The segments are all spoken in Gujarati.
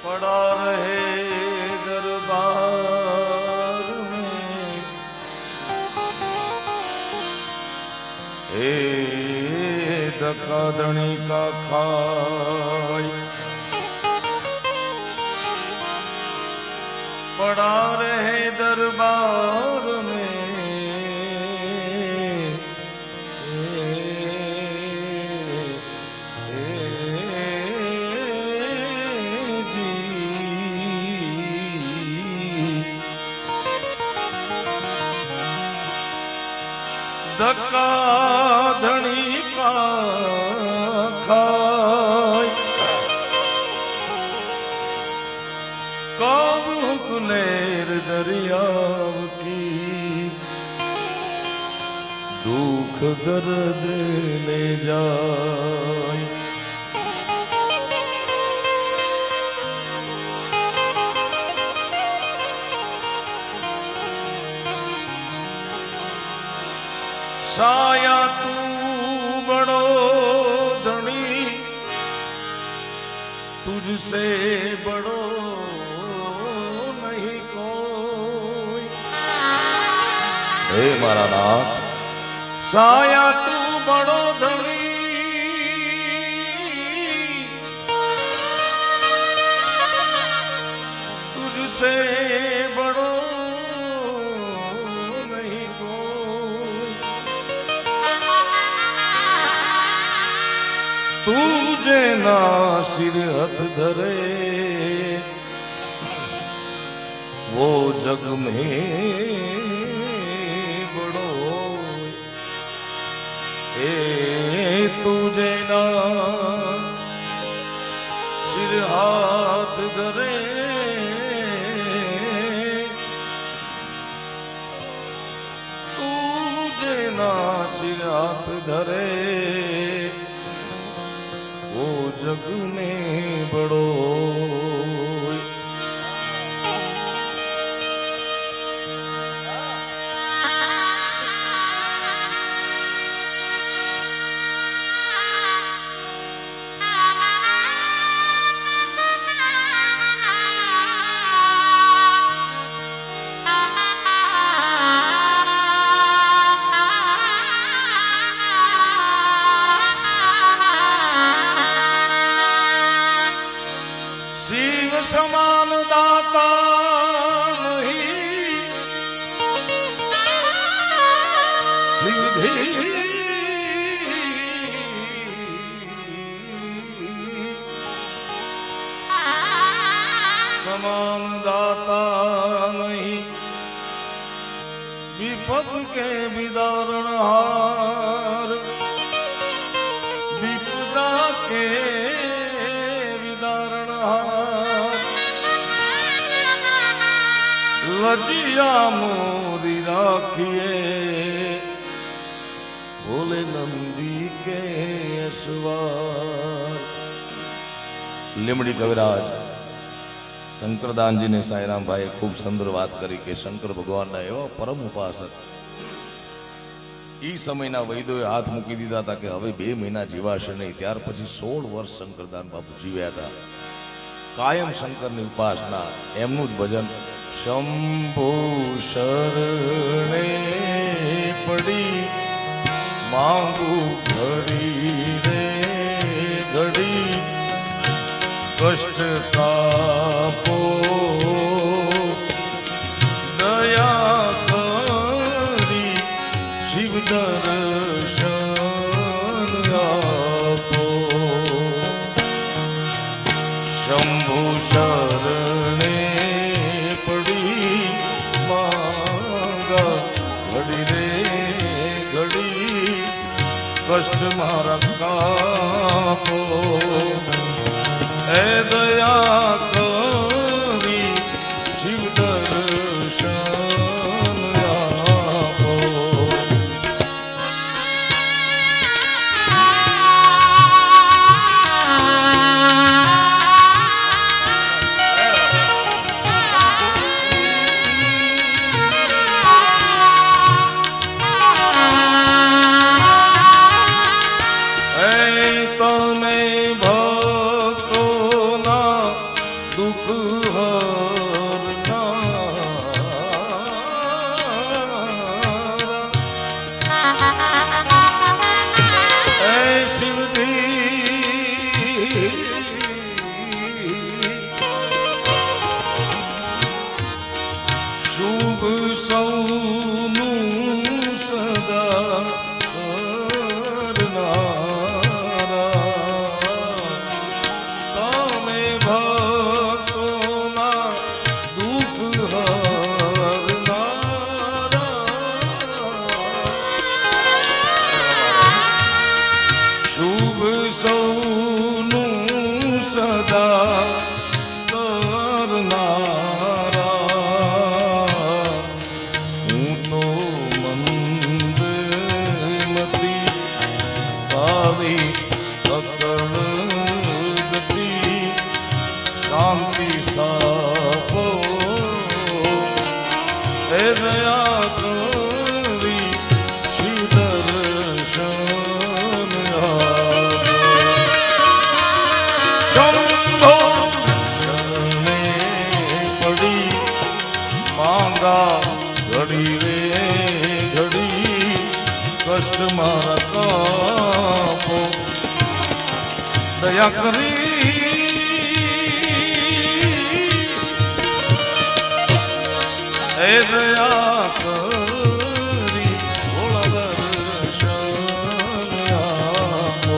पड़ा रहे दरबार में, हे धक्काधड़ी का खाई पड़ा रहे दरबार में, धक्का धनी का खाई कब हुकलेर दरियाव की दुख दर्द ले जाए। साया तू बड़ो धनी तुझसे बड़ो नहीं कोई, हे मारा नाथ साया तू बड़ो धनी तुझसे बड़ो तुझे ना सिर हथ धरे वो जग में बड़ो, ए तुझे ना सिर हाथ धरे तुझे ना सिर हाथ धरे वो जग में बड़ो। शिव समान दाता नहीं सीधी समान दाता नहीं विपद के विदारण हार विपदा के लजिया मोदी राखिए भोले नंदी के सवार। લીમડી કવિરાજ શંકરદાનજી ને સાંઈરામ ભાઈ ખૂબ સુંદર વાત કરી કે શંકર ભગવાનના એવા પરમ ઉપાસક ઈ સમયના વૈદોએ હાથ મૂકી દીધા હતા કે હવે 2 મહિના જીવાશે નહીં। ત્યાર પછી 16 વર્ષ શંકરદાન બાપુ જીવ્યા હતા। કાયમ શંકરની ઉપાસના, એમનું જ ભજન शंभु शरणे पड़ी मांगू घड़ी रे घड़ी कष्ट तापो दया करी शिव दर्शन आपो। शंभु शरणे कष्ट मारा कापो ए दया करी शिव दर्शन आपो। तने भक्तो ना દુઃખ હરનારા એ શિવજી શુભ સૌનું સદા સૌનું સદા કરનારા હું તો મંદમતી ભાવી અકળ ગતિ શાંતિ સ્થાપો હે દયા કરી શિવ દર્શન ઘડી રે ઘડી કષ્ટ મારા કાપો દયા કરી હે દયા કરી ભોળા દર્શન આપો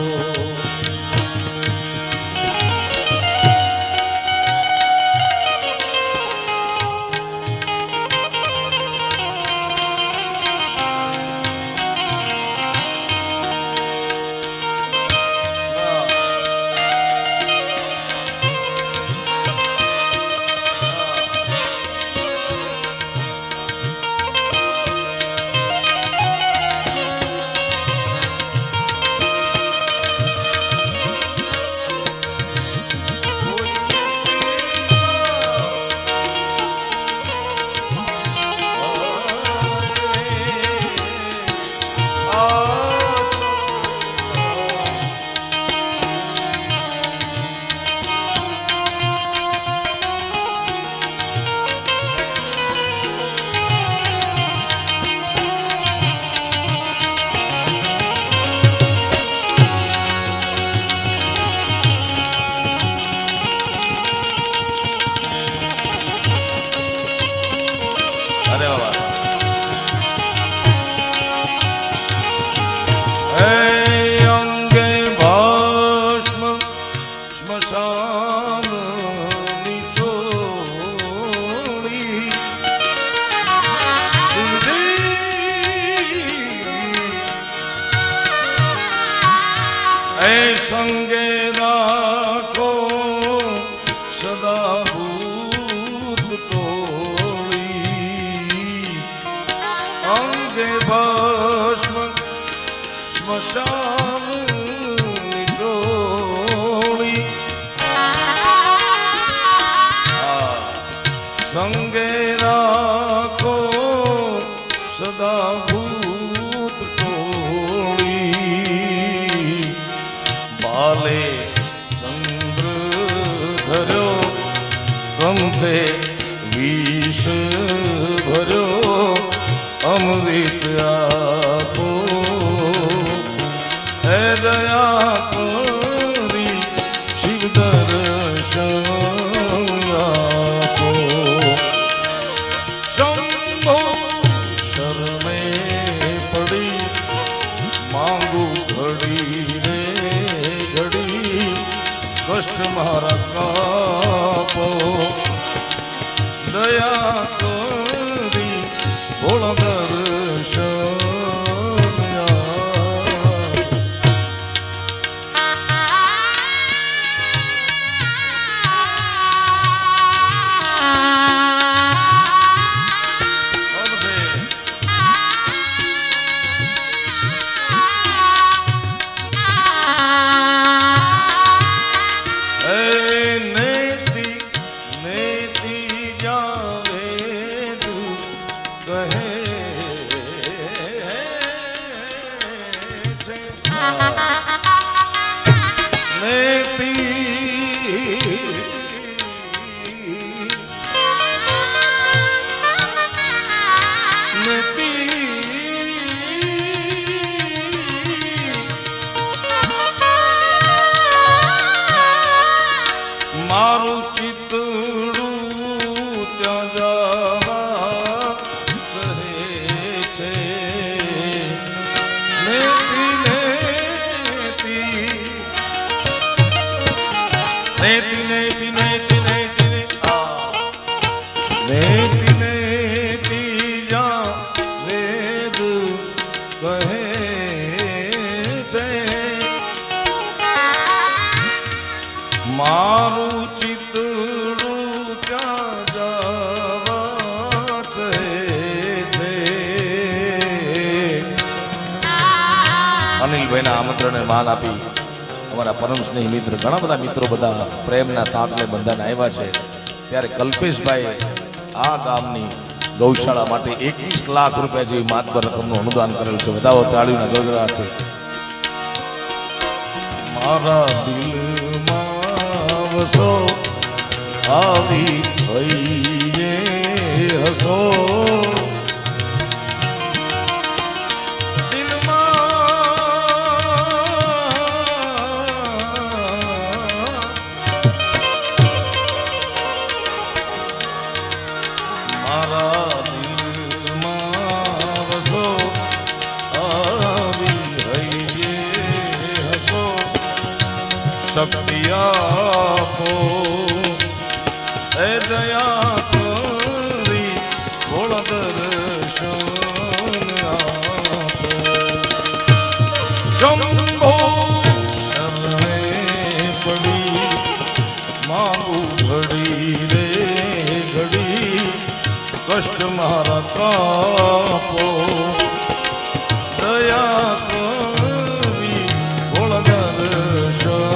સંગે રાખો સદા ભૂત તોડી અંગે ભસ્મ સ્મશાન નિચોડી સંગે રાખો સદા ભૂત તોડી બાલે ચંદ્ર ધર્યો ગમતે વિષ ભર્યો અમૃત આપો હે દયા કરી શિવ દર્શન આપો શંભો શરણે પડી માંગુ ઘડી રે ઘડી કષ્ટ મારા કાપો દયા કરી ભોળા દર્શન મારું ચિતડું ત્યાં જવા ચહે છે નેતી નેતી નેતી નેતી નેતી નેતી નેતી નેતી જા વેદ કહે છે મારું ચિતડું ત્યાં જવા છે અનિલભાઈના આમંત્રણને માન આપી અમારા પરમ સ્નેહી મિત્ર ઘણા બધા મિત્રો બધા પ્રેમના તાતને બંધાને આવ્યા છે ત્યારે કલ્પેશભાઈ આ ગામની ગૌશાળા માટે 21 લાખ રૂપિયા જેવી માતબર રકમનું અનુદાન કરેલ છે. વધાવો તાળીઓના ગગડાટથી. મારા દિલમાં વસો આવી ભઈએ હસો શક્તિ આપો હે દયા કરી ભોળ દર્શન આપો શંભો શરણે પડી માંગુ ઘડી રે ઘડી કષ્ટ મારા કાપો દયા કરી ભોળ દર્શન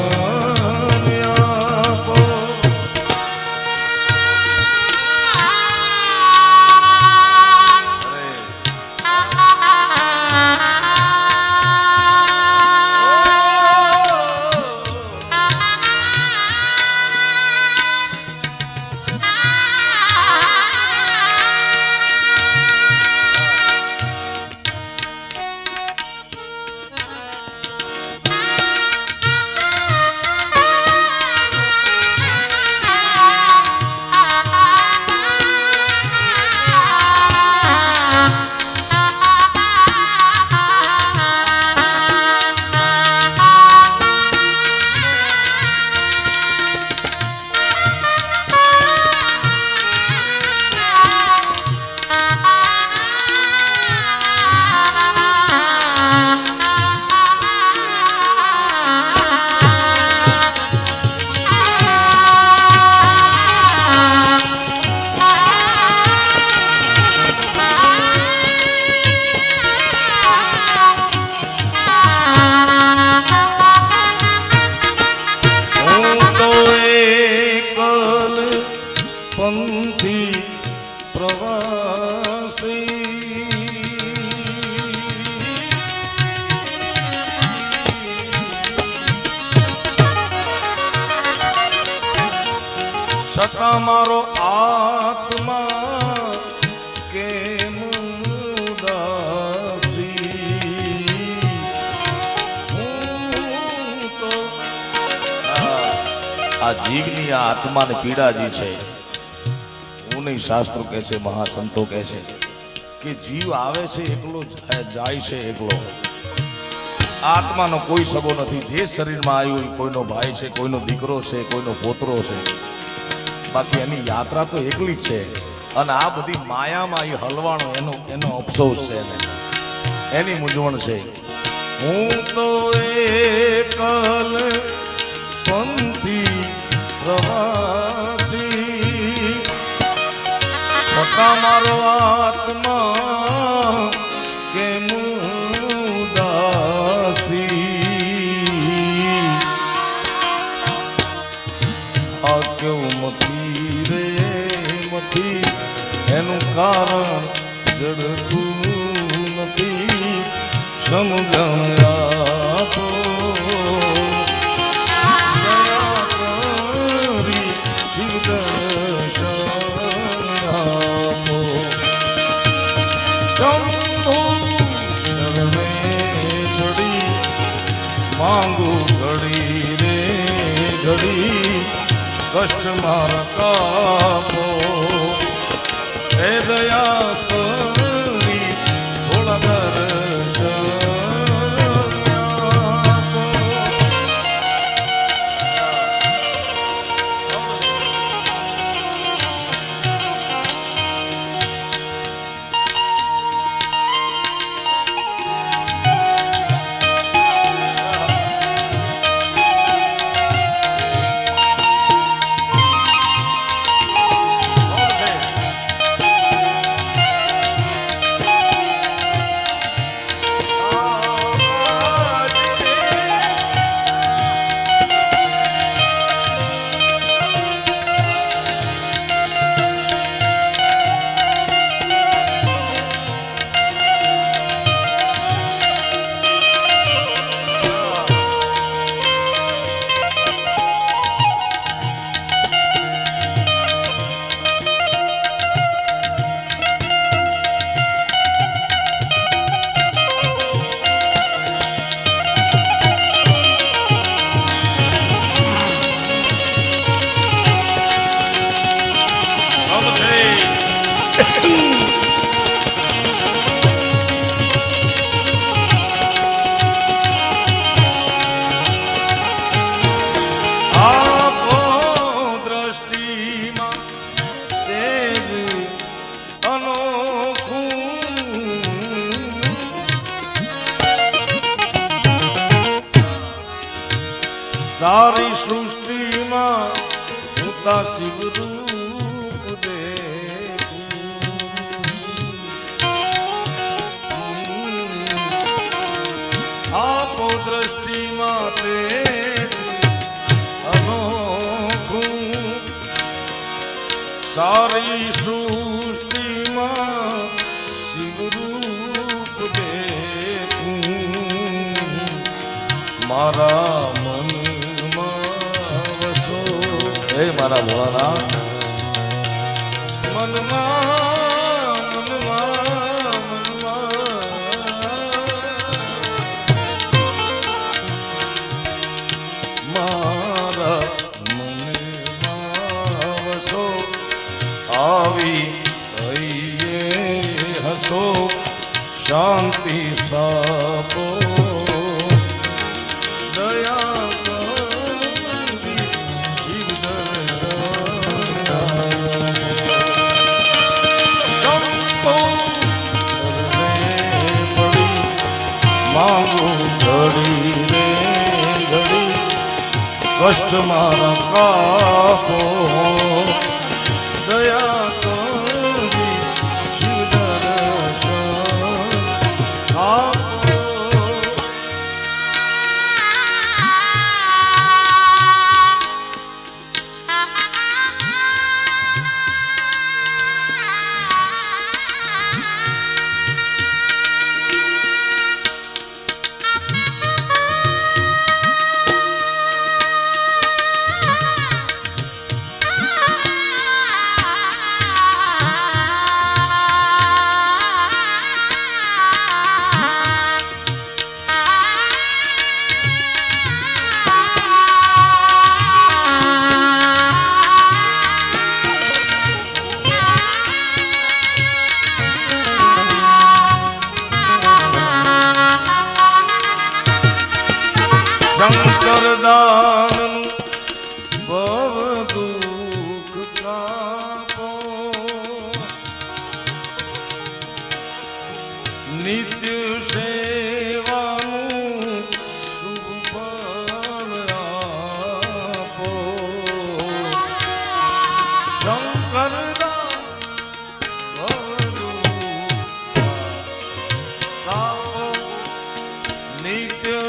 પંથી પ્રવાસી છતાં મારો આત્મા કેમ ઉદાસી આ જીવની આ આત્માની પીડાજી છે. નહીં શાસ્ત્રો કહે છે, મહાસંતો કહે છે કે જીવ આવે છે એકલો જાય છે એકલો. આત્માનો કોઈ સગો નથી. જે શરીરમાં આવ્યો કોઈનો ભાઈ છે, કોઈનો દીકરો છે, કોઈનો પોતરો છે, બાકી એની યાત્રા તો એકલી જ છે. અને આ બધી માયામાં એ હલવાણો એનો અફસોસ છે, એની મૂંઝવણ છે. હું તો એકલ પંથી પ્રવાસી છતાં મારો આત્મા કેમ ઉદાસી થાક્યો મથી રે મથી એનું કારણ જડતું નથી. સમજણ આપો દયા કરી શિવ દર્શન આપો શંભુ શરણે પડી માંગુ ઘડી રે ઘડી કષ્ટ મારા કાપો હે દયા કરી થોડા દર્શન આપો. સારી સૃષ્ટિમાં ઉતા શિવ રૂપ દેખું આપો દ્રષ્ટિમાં તે અનોખું સારી સૃષ્ટિમાં શિવ રૂપ દેખું મારા હે મારા ભોળાનાથ મનમાં મનમાં મનમાં મારા મનમાં વસો આવી હૈયે હસો શાંતિ સ્થાપો કષ્ટ મારા કાપો દયા કરી શિવ દર્શન આપો. શંકર દાન ભવ દુઃખ કાપો નિત્ય સેવાનું શુભ ફળ આપો. શંકર દાન ભવ દુઃખ કાપો નિત્ય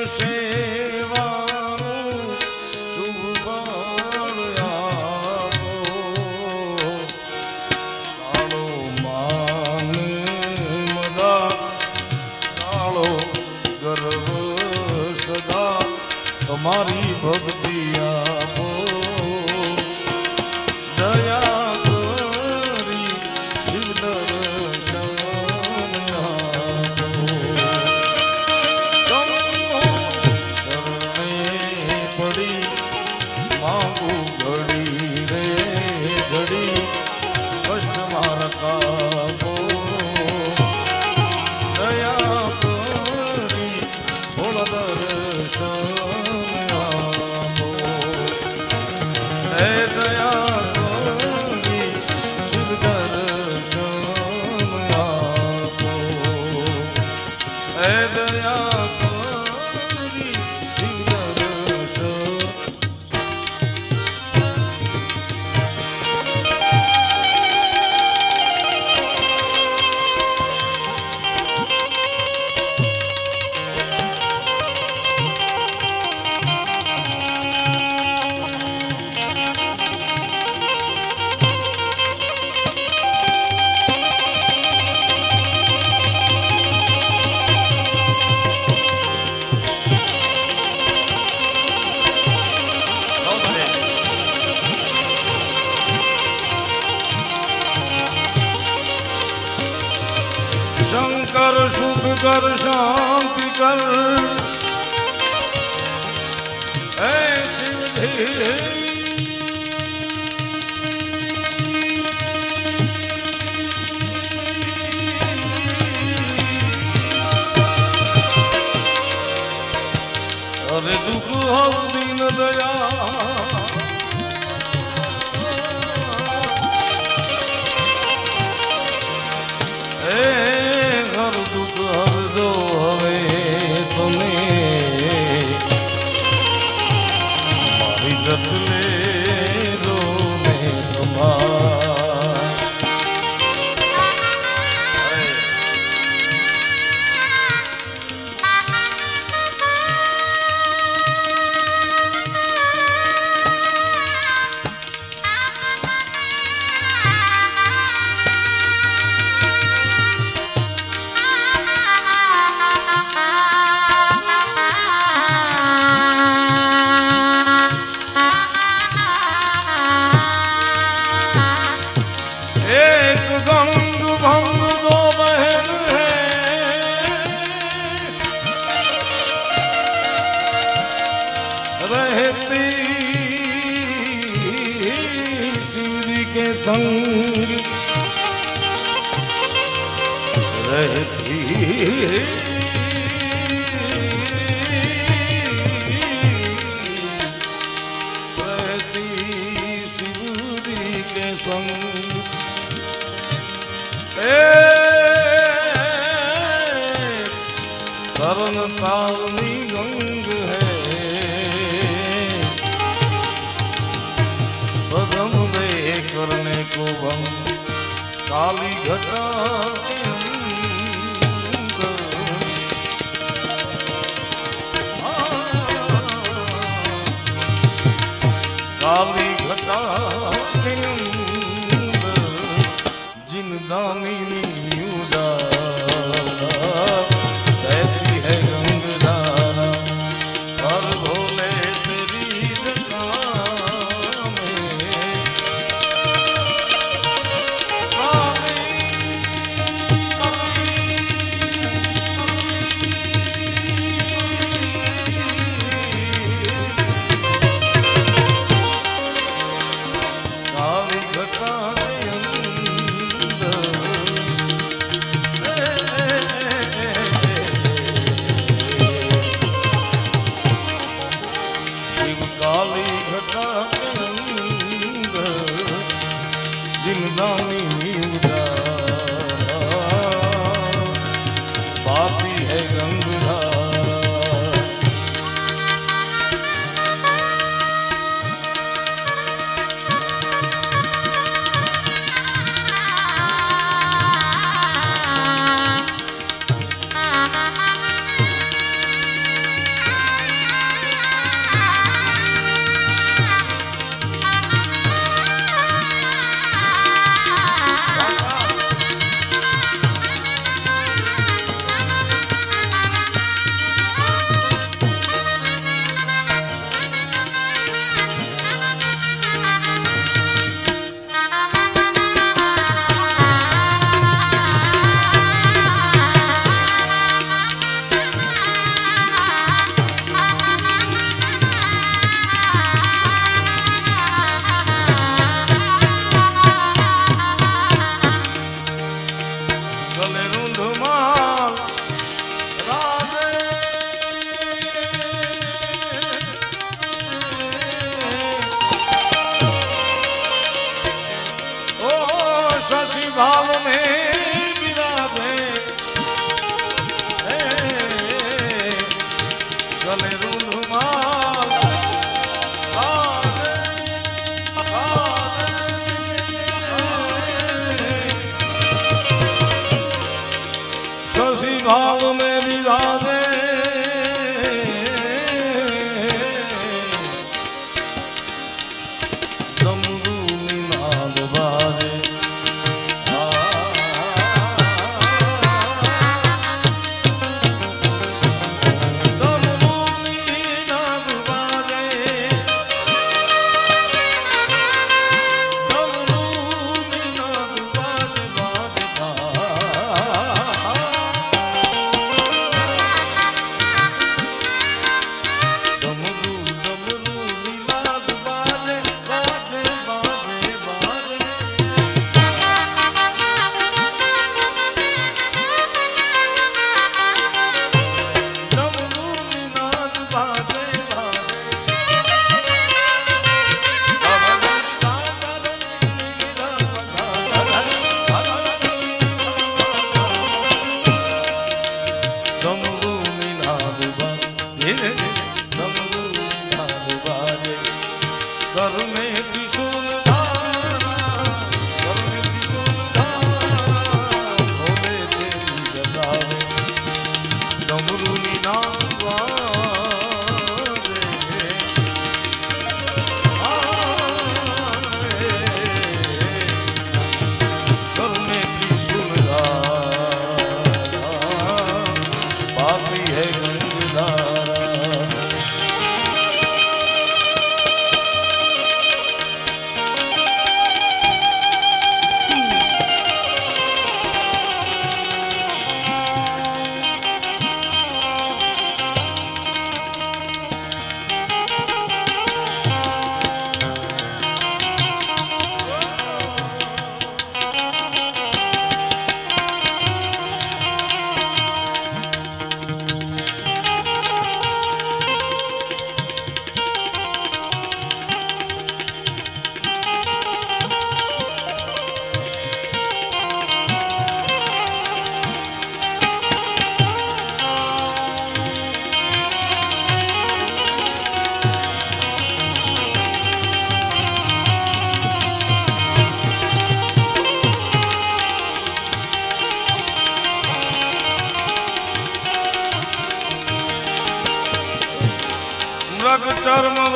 મારી ભક્તિ આપો દયા सुख कर शांति कर ऐ शिव जी। अरे दुख हर दीन दया हर दुख हर दो हवे तुम्हें मारी जटले रो में संभाल। रहती शिवजी के संग रहती रहती शिवजी के संग करण तालनी गंग है पदम दे करने को भंग काली घटा के अंदर काली घटा के अंदर जिन दानी शशि भाव में विराजे गले रुमाल शशि भाव में विराजे डमरू निनाद बाजे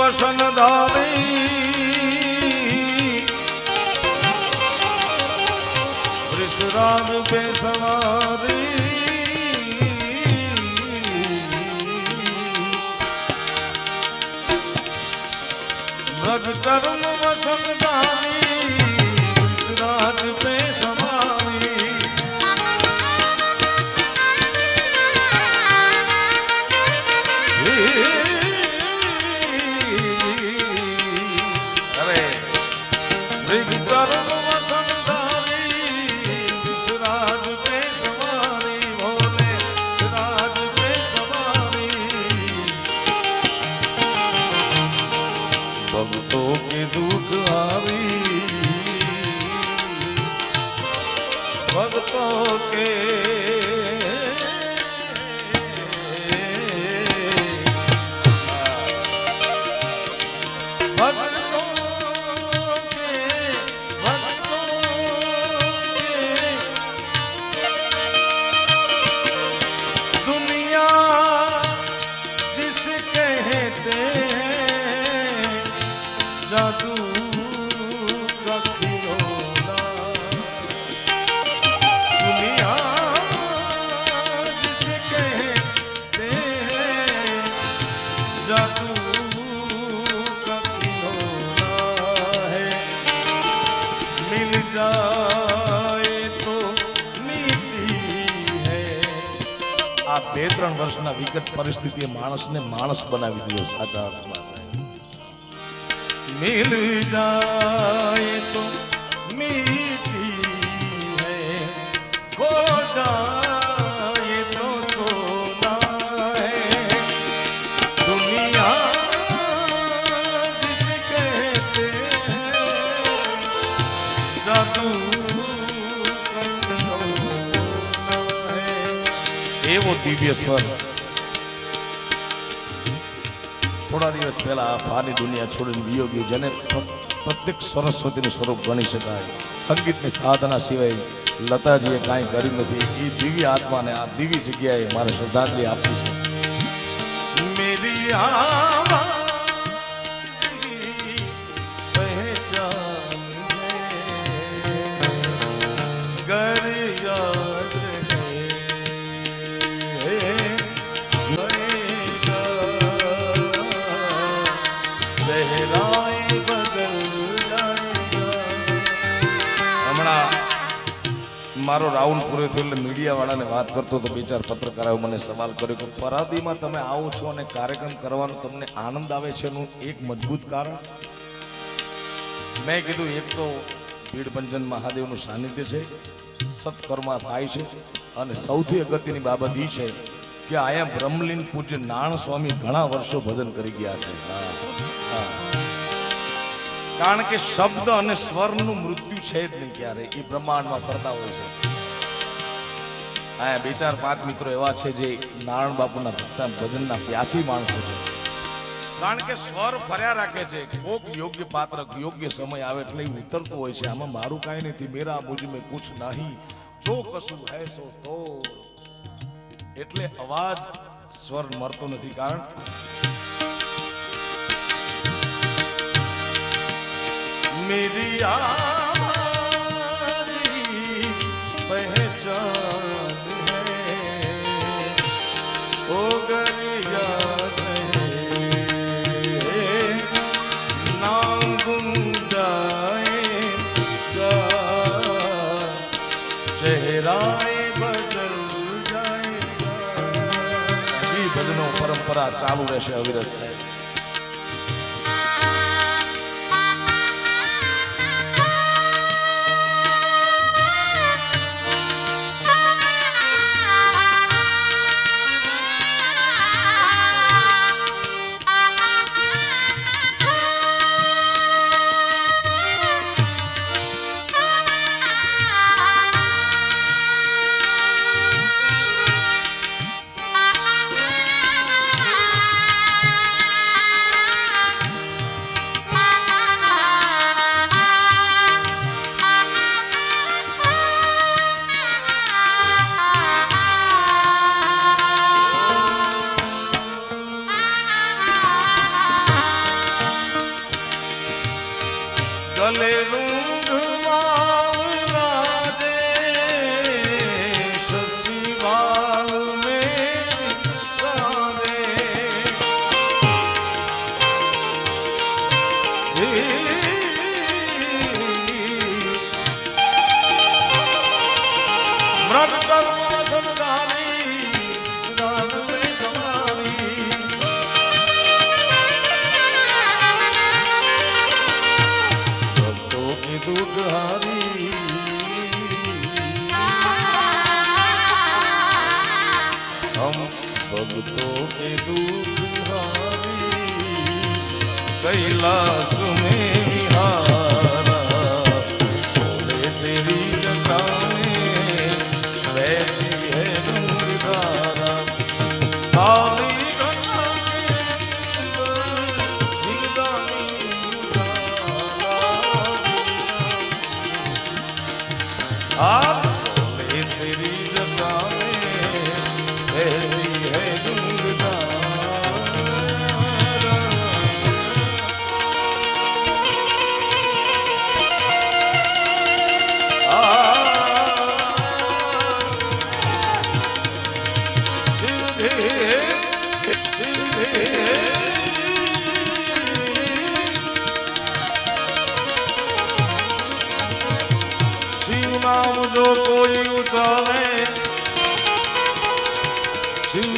वसनधारी वृषराज पे सवारी मृग चरण वसनधारी वृषराज पे सवारी भक्तों के दुख आवी भक्तों के दुनिया जिसे कहते हैं जादू का खिलौना दुनिया जिसे कहते हैं जादू का खिलौना है मिल जाए तो मीठी है આ 2-3 વર્ષના વિકટ પરિસ્થિતિએ માણસને માણસ બનાવી દીધો સાચા અર્થમાં मिल जाए तो मीठी है खो जाए तो सोना है दुनिया जिसे कहते हैं जादू का खिलौना है एवो दिव्य स्वर થોડા દિવસ પહેલા આ ફાની દુનિયા છોડીને વિયો ગયો જેને પ્રત્યેક સરસ્વતીનું સ્વરૂપ ગણી શકાય સંગીતની સાધના સિવાય લતાજીએ કાંઈ કર્યું નથી એ દિવ્ય આત્માને આ દિવ્ય જગ્યાએ મારે શ્રદ્ધાંજલિ આપવી છે મેરી પહેચાન ગર યાદ મારો રાઉન્ડ પૂરો થયો એટલે મીડિયાવાળાને વાત કરતો તો બે ચાર પત્રકારોએ મને સવાલ કર્યો કે ફરાદીમાં તમે આવો છો અને કાર્યક્રમ કરવાનો તમને આનંદ આવે છે એનું એક મજબૂત કારણ મેં કીધું એક તો ભીડભંજન મહાદેવનું સાનિધ્ય છે સત્કર્મા થાય છે અને સૌથી અગત્યની બાબત એ છે કે અહીંયા બ્રહ્મલીન પૂજ્ય નાણ સ્વામી ઘણા વર્ષો ભજન કરી ગયા છે કારણ કે શબ્દ અને સ્વરનું મૃત્યુ છે જ નહીં ક્યારે એ બ્રહ્માંડમાં ફરતા હોય છે આ 2-4-5 મિત્રો એવા છે જે નારાયણ બાપુના ભજનના પ્યાસી માણસો છે કારણ કે સ્વર ફર્યા રાખે છે કોક યોગ્ય પાત્ર યોગ્ય સમય આવે એટલે ઉતરતું હોય છે આમાં મારું કાંઈ નથી મેરા મુझ में कुछ नहीं જો કશું હૈ સો તો એટલે અવાજ સ્વર મરતો નથી કારણ मेरी आज ही पहचान है ओ गर याद है नाम गुम जाएगा चेहराए बदल जाएगा जी भजनो परंपरा चालू રહેશે અવિરત છે भक्तों के दुख हारी कैलाश में विहारा बोले तेरी जटा में बहती है गंगधारा काली गंगा के अंदर जिंदानी उजाला बोले तेरी जटा में बहती है गंगधारा शिव नाम जो कोई उचाले शिव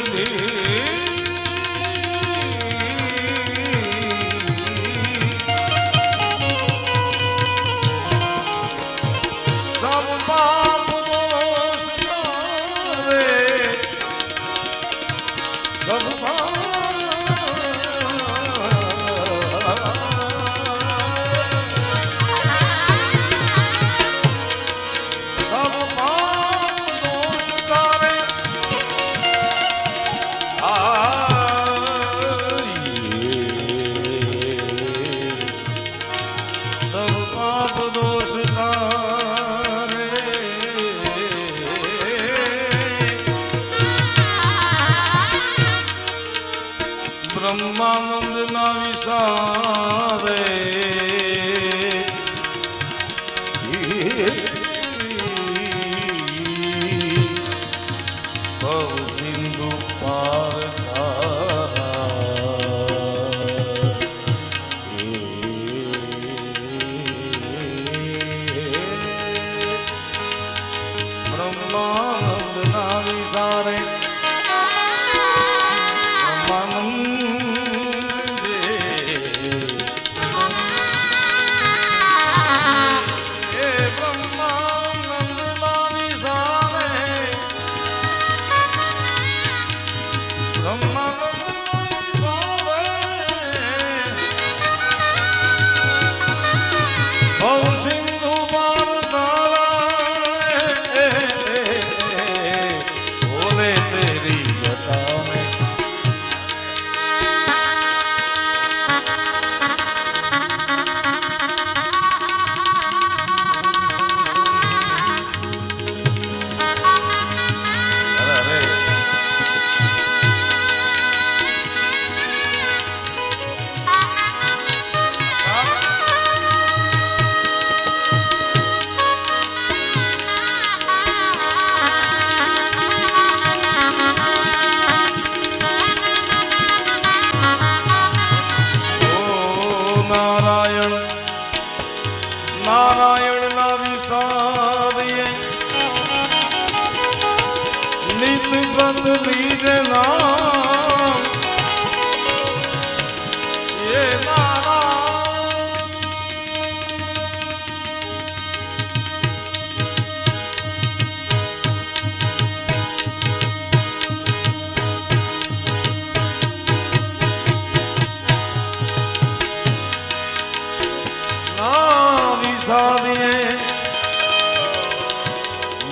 सब पाप दोष तारे सब सब पाप दोष तारे सब पाप दोष तारे ब्रह्मानंद ना विसारे भव सिंधु पार तारा ब्रह्मानंद ना विसारे सिंधु पार तारा बोले तेरी जटा में अरे नारायण नारायण ना विसारिए नित व्रत लीजे नाम ये नारायण साधिए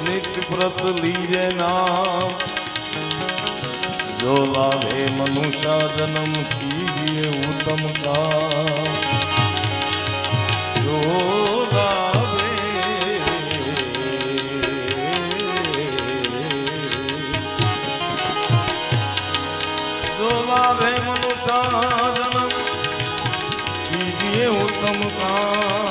नित्य व्रत लीजे नाम जो लाभे मनुष्य जन्म कीजिए उत्तम का जो लाभे जो लाभे मनुष्य जन्म कीजिए उत्तम काम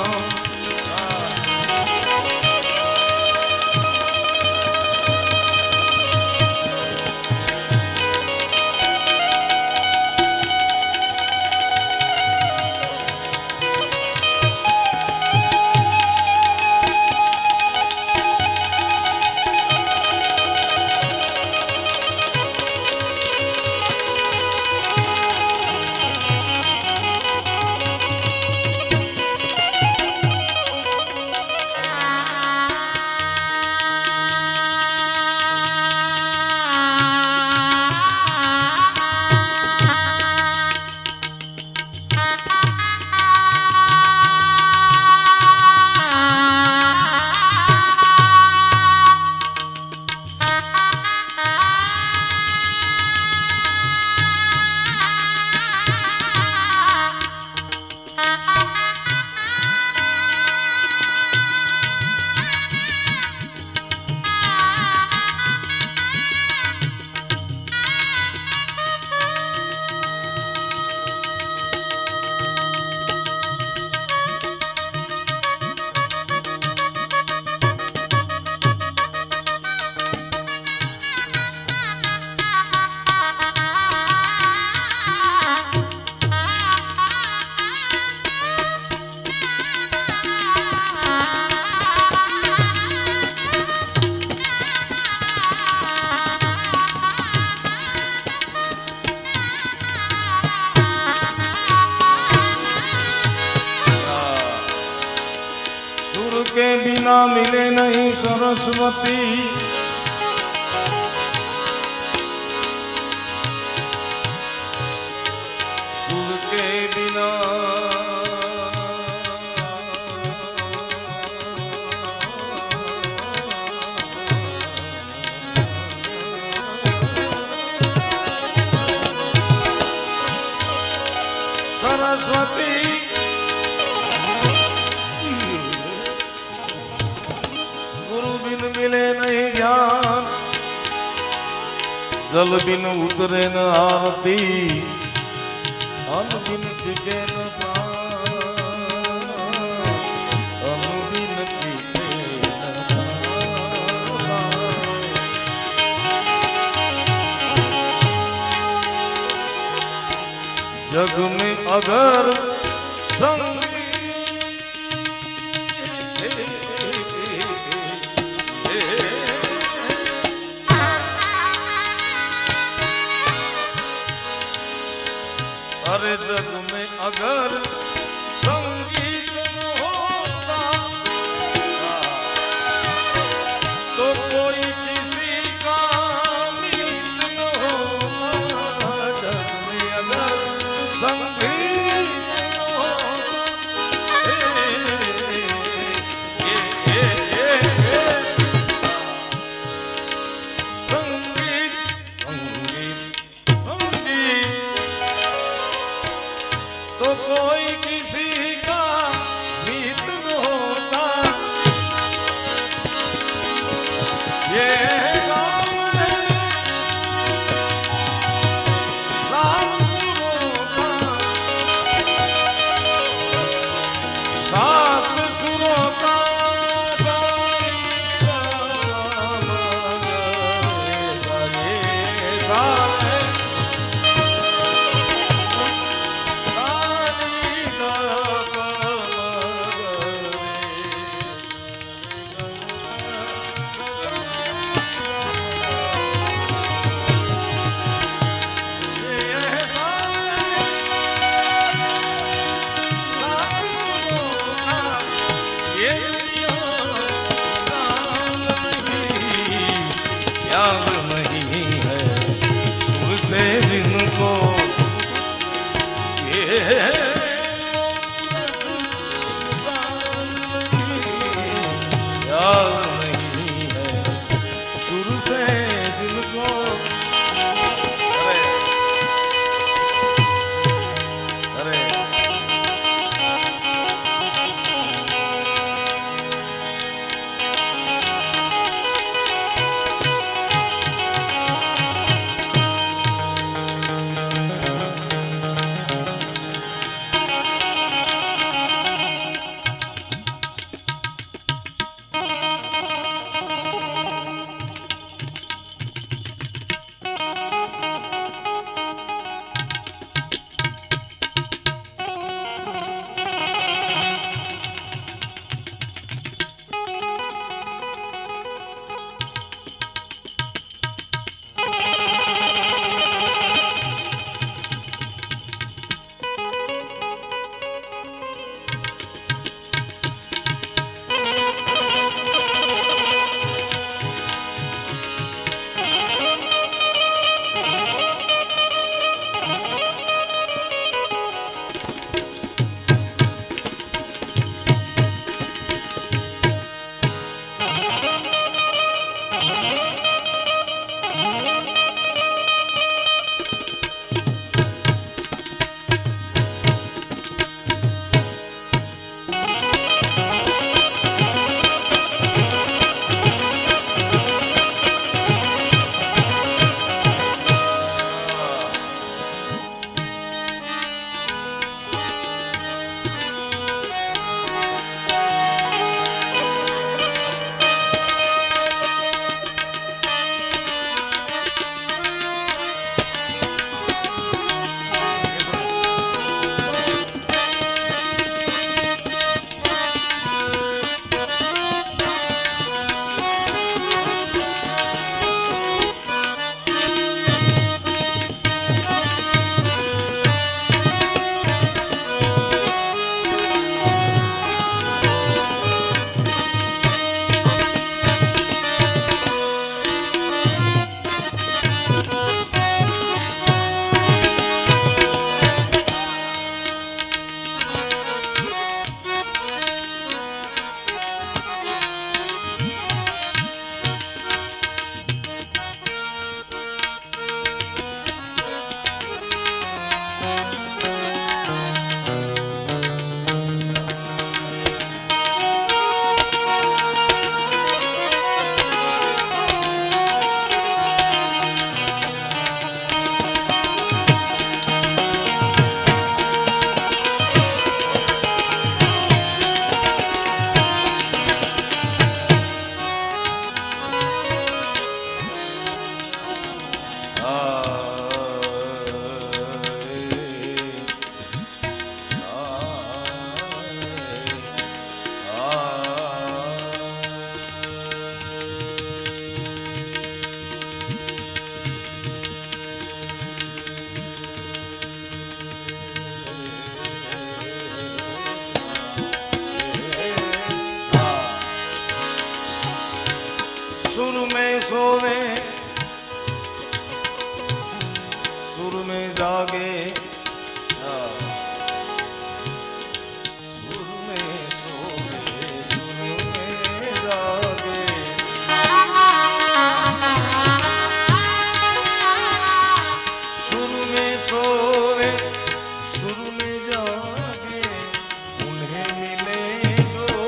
बिना मिले नहीं सरस्वती, सुर के बिना सरस्वती, गुरु बिन मिले नहीं ज्ञान, जल बिन उतरे न आरती, अन्न बिन टिके न प्राण, अन्न बिन टिके न प्राण। जग में अगर अरे जग में अगर संगीत न होता तो कोई किसी का मीत न होता। जग में अगर संगीत न होता, संगीत संगीत संगीत तो कोई किसी का मीत न होता। ये शाम है सात सुरों का, सात सुरों का याद नहीं है सुर से जिनको ये याद नहीं है सुर से जिनको। अरे सुर में सोवे सुर में जागे सुर में सोवे सुर में जागे सुर में सोवे सुर में जागे उन्हें मिले जो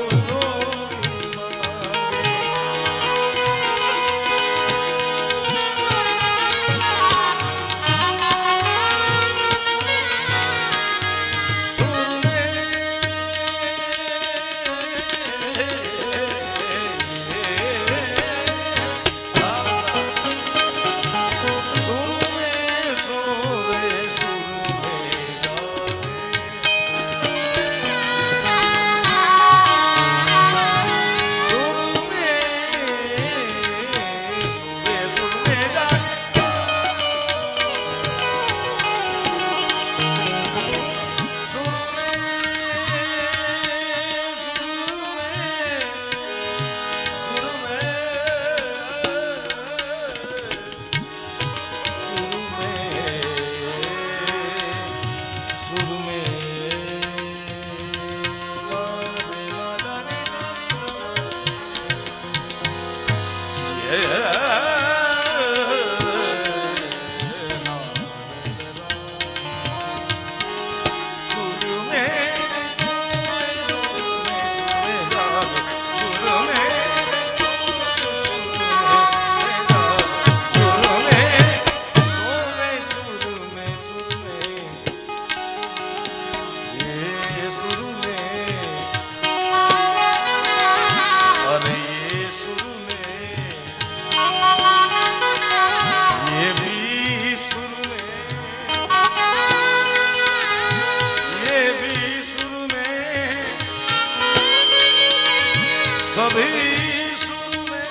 सभी सुर में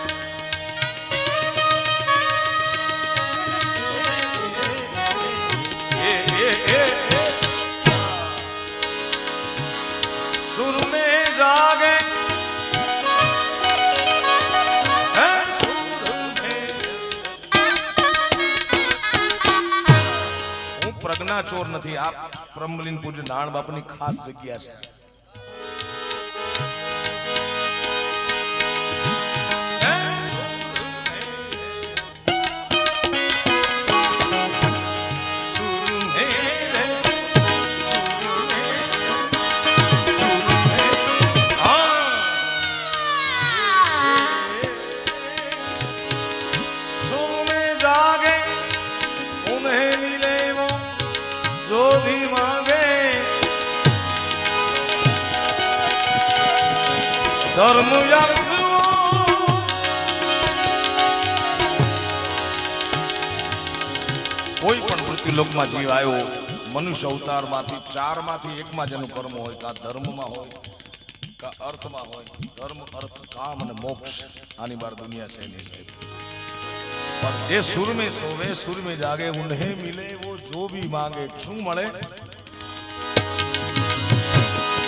सुर में जागे હું પ્રજ્ઞા ચોર નથી આ બ્રહ્મલીન પૂજ્ય નારાયણ બાપુની ખાસ જગ્યા છે धर्म अर्थ कोई पण मृत्युलोकમાં જીવ આવ્યો મનુષ્ય અવતારમાંથી ચારમાંથી એકમાં જેનું કર્મ હોય કા ધર્મમાં હોય કા અર્થમાં હોય ધર્મ અર્થ કામ અને મોક્ષ આની બાર દુનિયા છે નહીં સાહેબ पर जे सुर में सोवे सुर में जागे उन्हें मिले वो जो भी मांगे શું મળે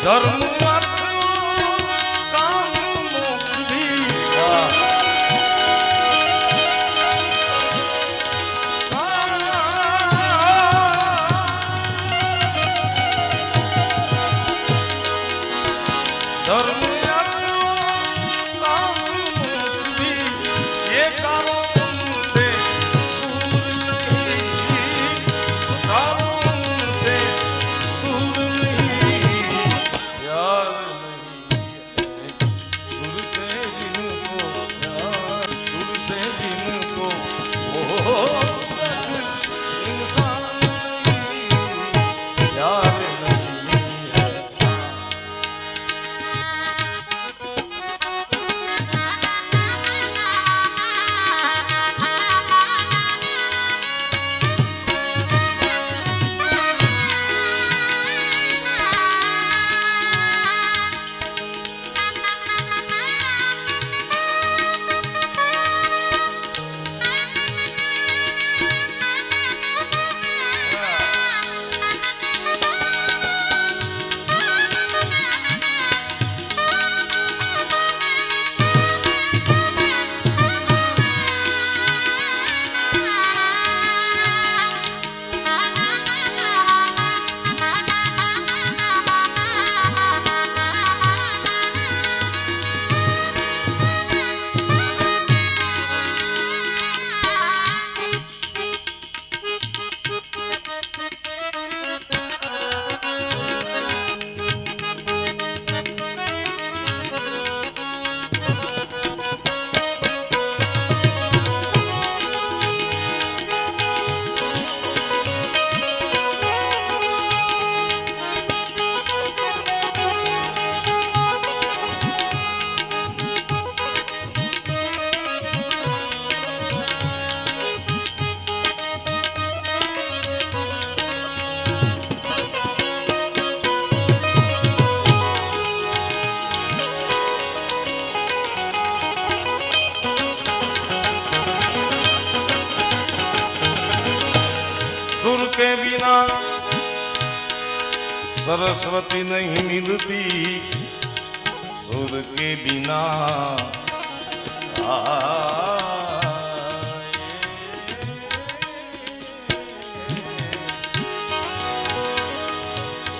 धर्म अर्थ काम मोक्ष भी धर्म Yeah. सरस्वती नहीं मिलती सुर के बिना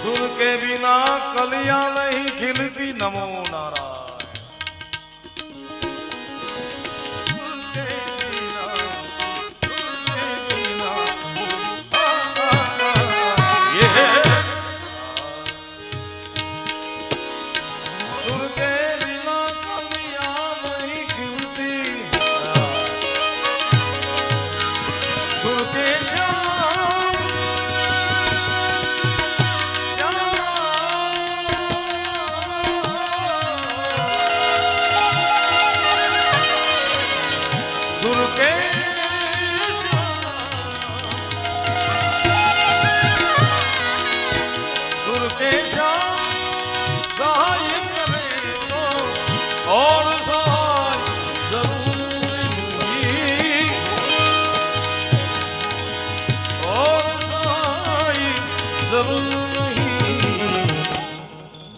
सुर के बिना कलियां नहीं खिलती। नमो नारायण।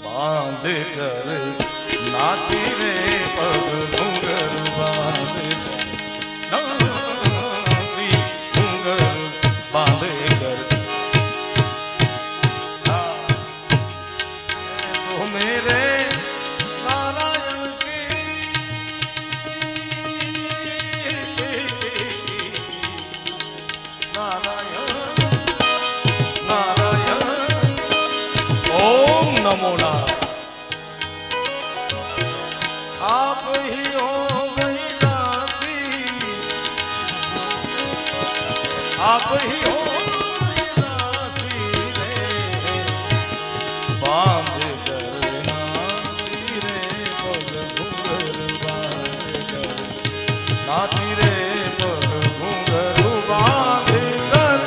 बांध कर नाची रे पग घुंघर बांध नाची घुंघर बांध कर तो मेरे नारायण की नारायण नारायण ओम नमो नारायण। आप ही हो गई दासी आप ही हो गई दासी रे बांध कर नाची रे पग घुंघरू बांध कर नाची रे पग घुंघरू बांध कर।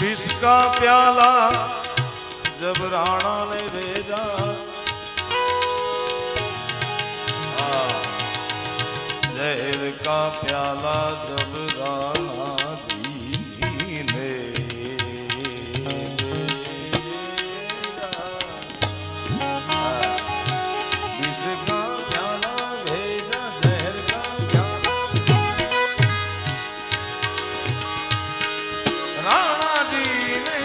इसका प्याला जब राणा ने भेजा जहर का प्याला जब राणा जी ने इसका प्याला भेजा जहर का प्याला राणा जी ने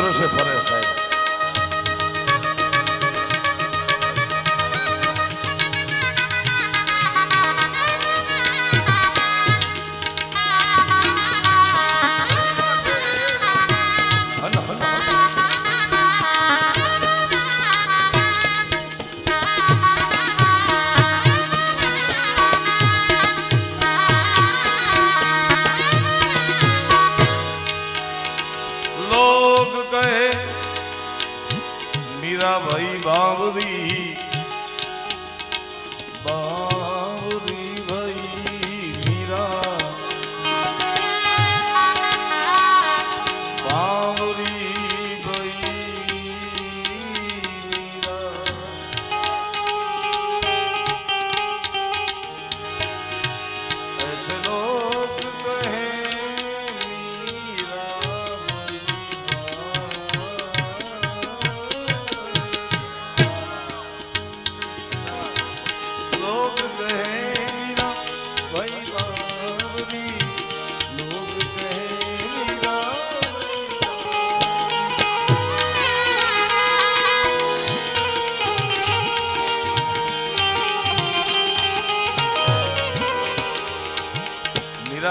રુદ્ર સે ફરે સાહેબ. ભાઈ બાવરી બાવરી ભાઈ મીરા બાવરી ભાઈ મીરા ऐसे लोग कहे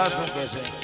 શું કહે છે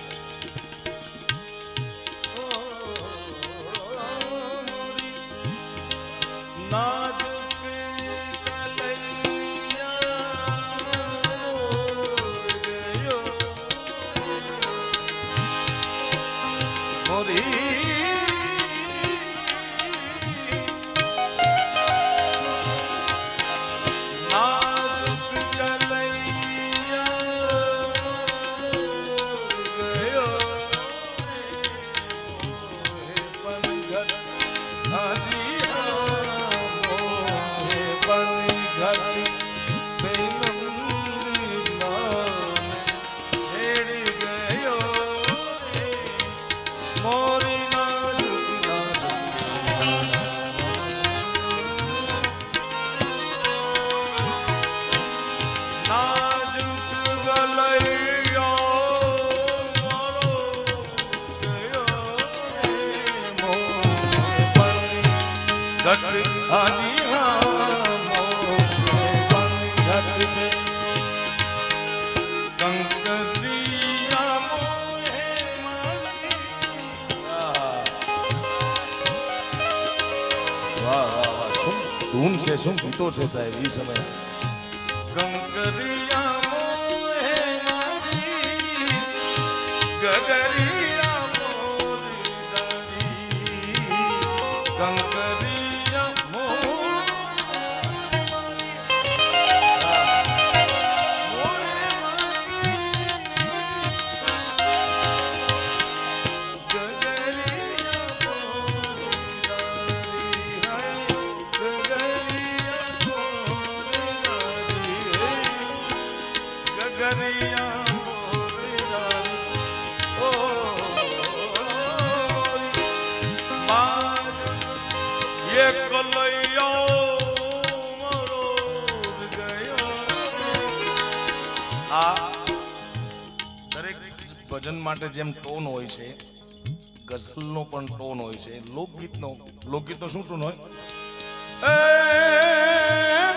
ધૂન છે શું ગીતો છે સાહેબ એ સમય કંકરિયા મોહે મારી ગગરિયા મોરી દારી કંકરિયા ભજન માટે જેમ ટોન હોય છે ગઝલનો પણ ટોન હોય છે લોકગીતનો શું ટોન હોય એ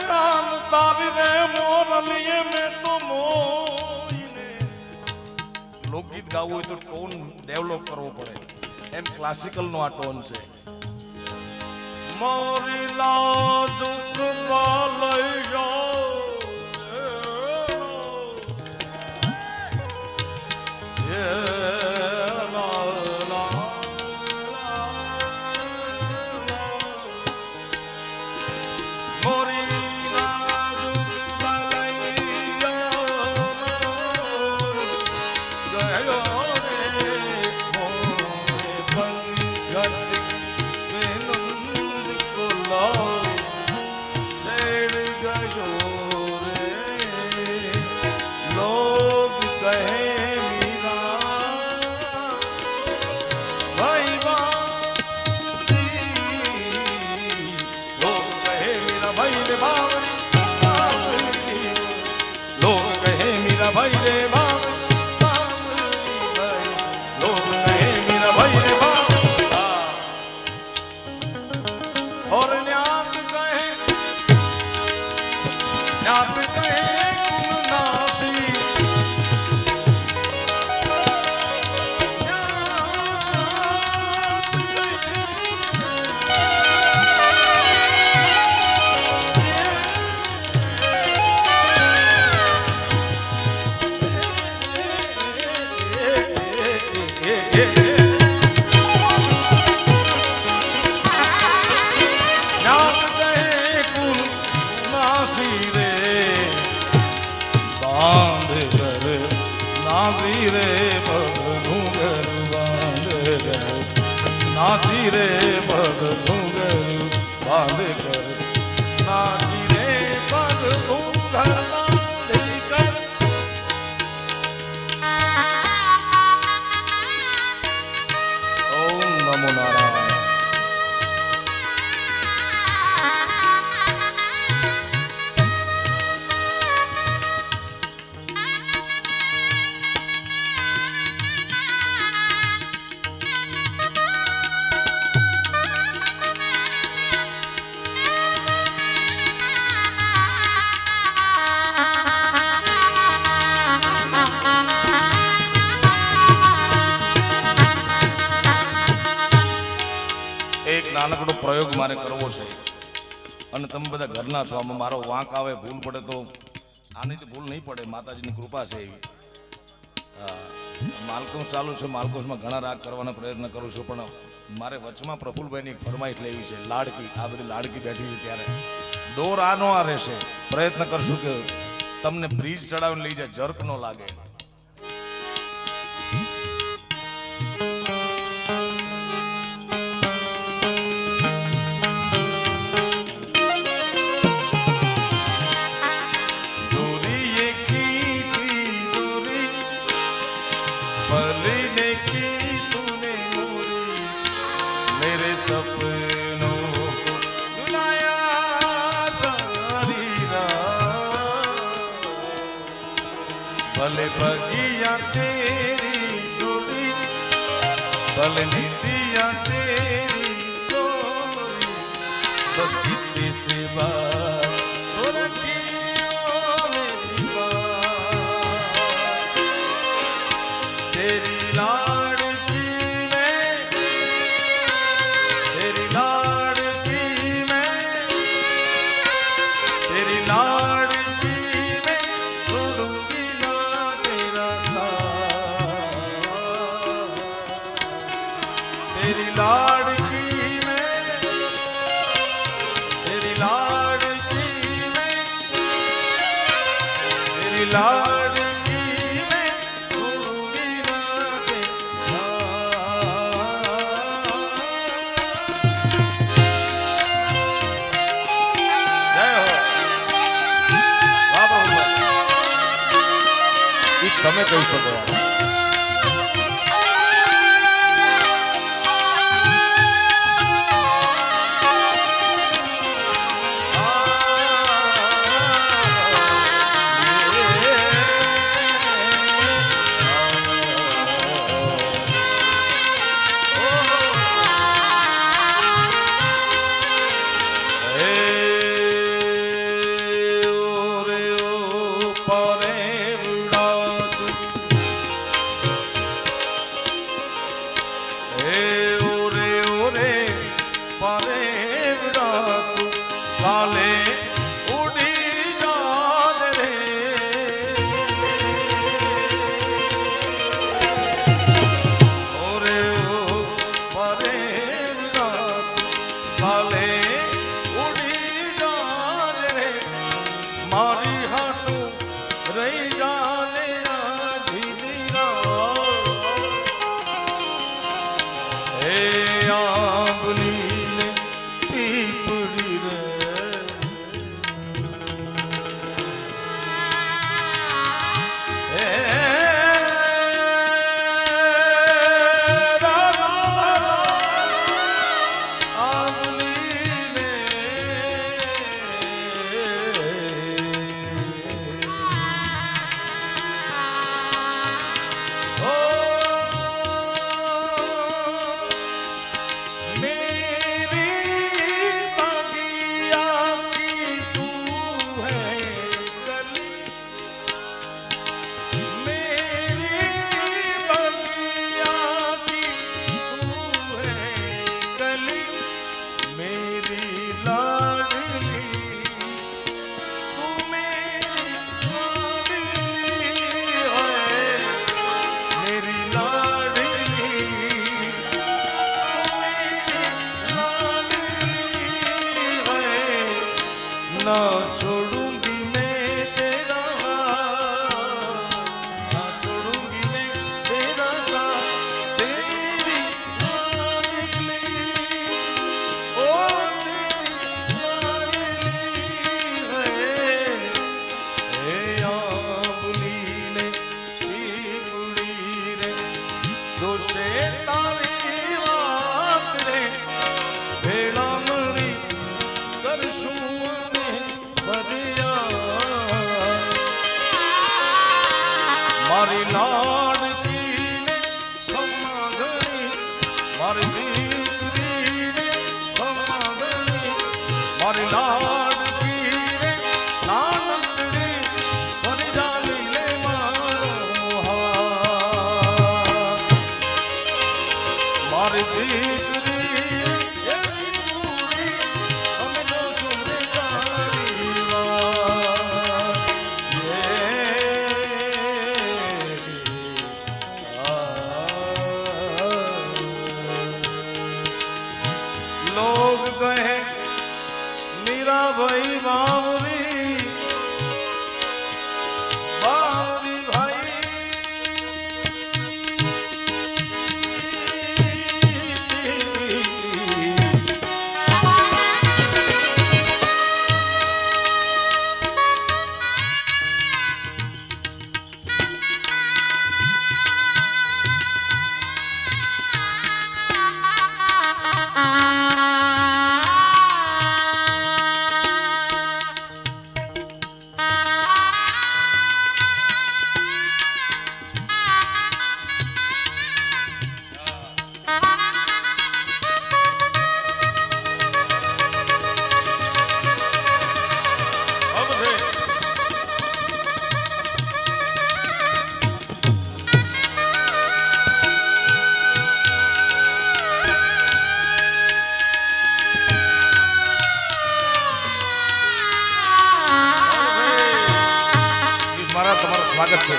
કાન તારીને મોરલીએ મે તો મોઈને લોકગીત ગાવું હોય તો ટોન ડેવલપ કરવો પડે એમ ક્લાસિકલનો આ ટોન છે મોરી લાજ લઈ ગયો નાચી રે પગ ઘૂંઘરું બાંધ કર નાચી રે પગ ઘૂંઘર બાંધ કર ઓમ નમો નારાયણ એક નાનકડો પ્રયોગ મારે કરવો છે અને તમે બધા ઘરના છો આમાં મારો વાંક આવે ભૂલ પડે તો આની તો ભૂલ નહીં પડે માતાજીની કૃપા છે એવી માલકોસ ચાલુ છે માલકોસમાં ઘણા રાગ કરવાનો પ્રયત્ન કરું છું પણ મારે વચમાં પ્રફુલભાઈની એક ફરમાઈશ લેવી છે લાડકી આ બધી લાડકી બેઠી છે ત્યારે દોર આ નો આ રહેશે પ્રયત્ન કરશું કે તમને બ્રિજ ચડાવીને લઈ જાય જર્ક નો લાગે सपनों को झुलाया सारी रात भले बगिया तेरी जोड़ी भले निदिया तेरी चोरी बस इतने से बात तो रखियो मेरी बात तेरी लाड़की में तेरी लाड़की में छोड़ूंगी ना तेरा साथ तेरी लाड़की में तेरी लाड़की में तेरी लाड़की में छोड़ूंगी ना तेरा जय हो તમે કહી શકો મારી દીકરીને ભમાવણી, મારી લાડકી રે નાનકડી ફરી જાલી લે મારો હાથ. મારી દીકરી એવી પૂરી અમે જોશું રે તારી વાત. लोग कहे मीरा भाई बावरी बावरी भाई તમારું સ્વાગત છે.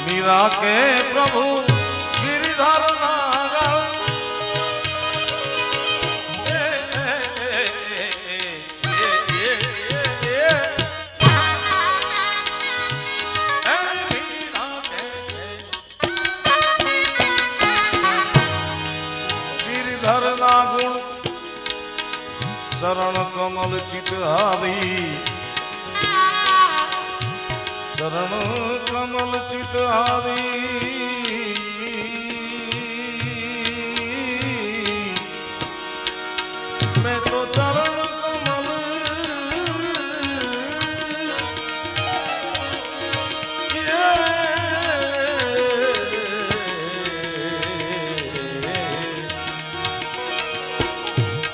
मीरा के प्रभु गिरिधर नागर गिरिधर गुण चरण कमल चित हारी, चरण कमल चित हारी. मैं तो चरण कमल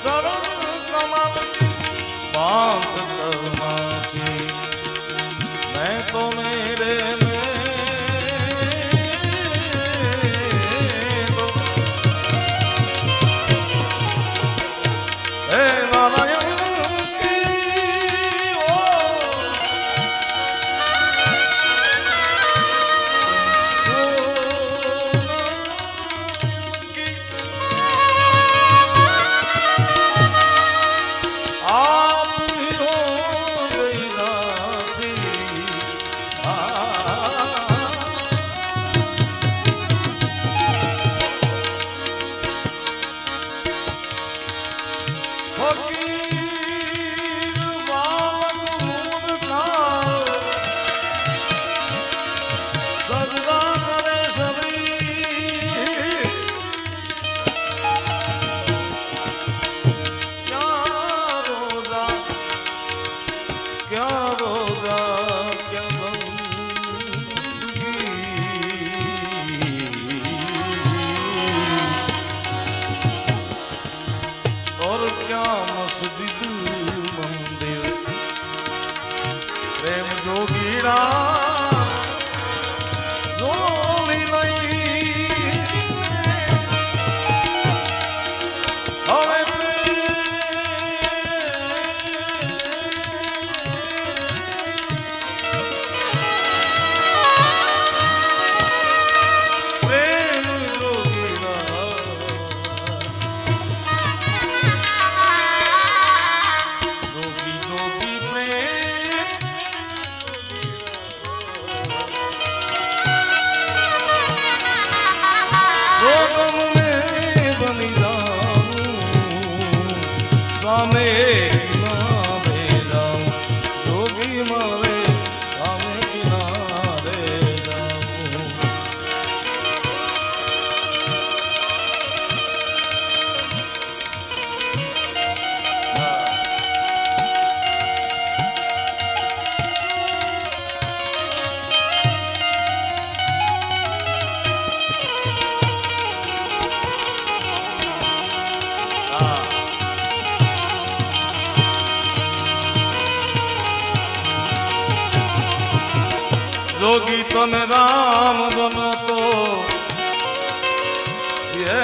चरण कमल चित बांध करना चाहिए. मैं तो मेरे में तो हे नारायण की ओ आप ही हो गई दासी. फकीर बालक मूद का सजदा करे सदी. क्या रोजा क्या रोजा क्या बंदगी, और क्या मस्जिद मंदिर. प्रेम जोगीड़ा जोली नहीं हमें प्रेम जोगीड़ा जोगी जोगी प्रेम જોગી તને રામ બનો તો એ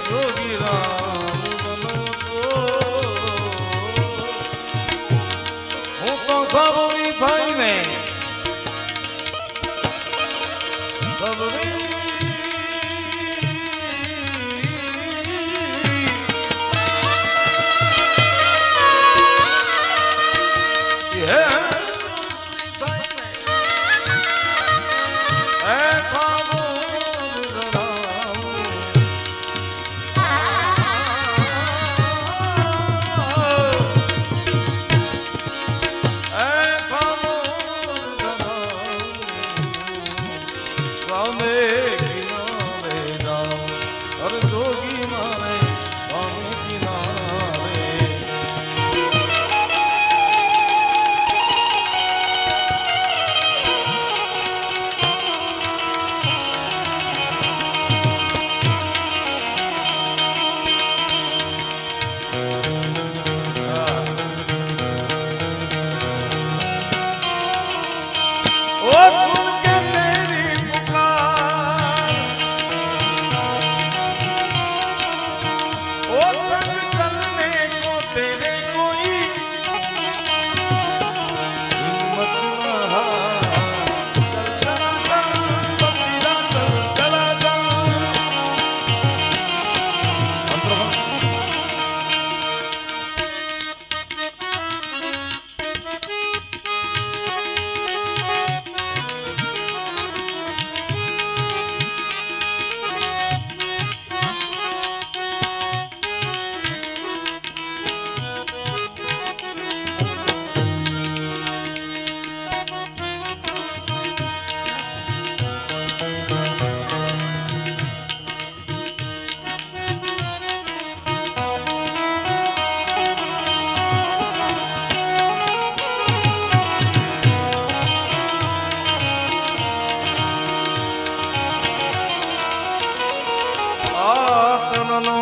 જોગી રામ બનો તો હું તો સબરી થઈને સબરી જોગી મારે સ્વામી કિનારે ओ सुन के तेरी पुकार ओ संग चलने को तेरे कोई हिम्मत ना चल चला चल बंदीरा चल चला चल આતનનો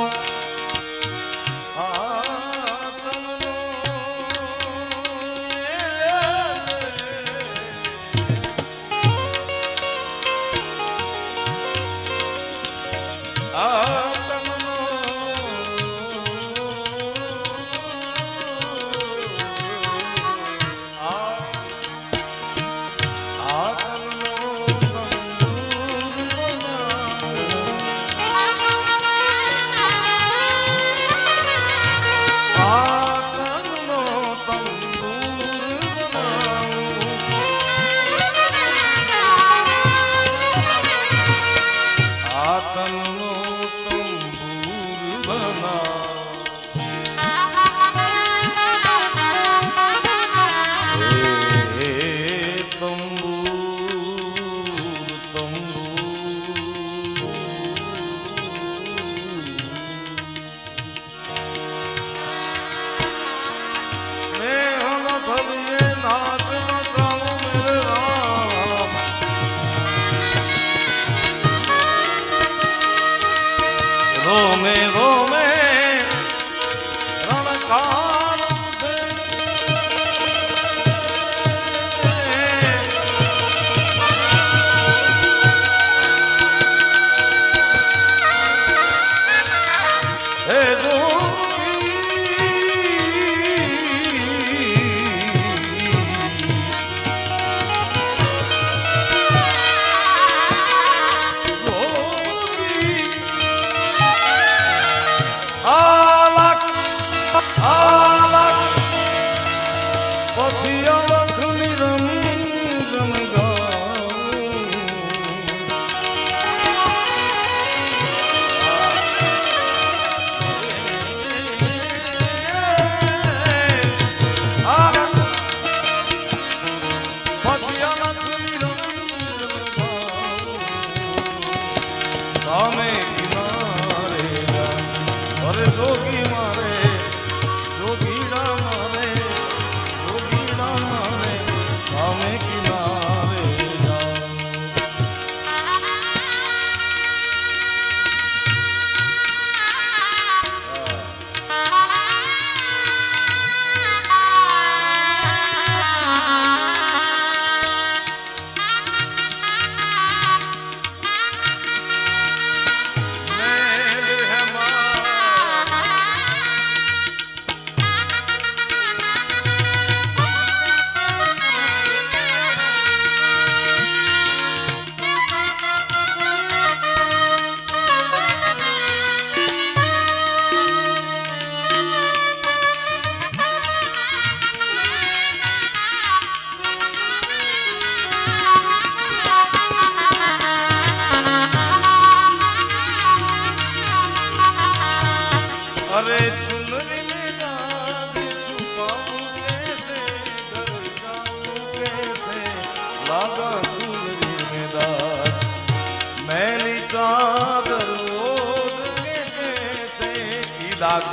રાગ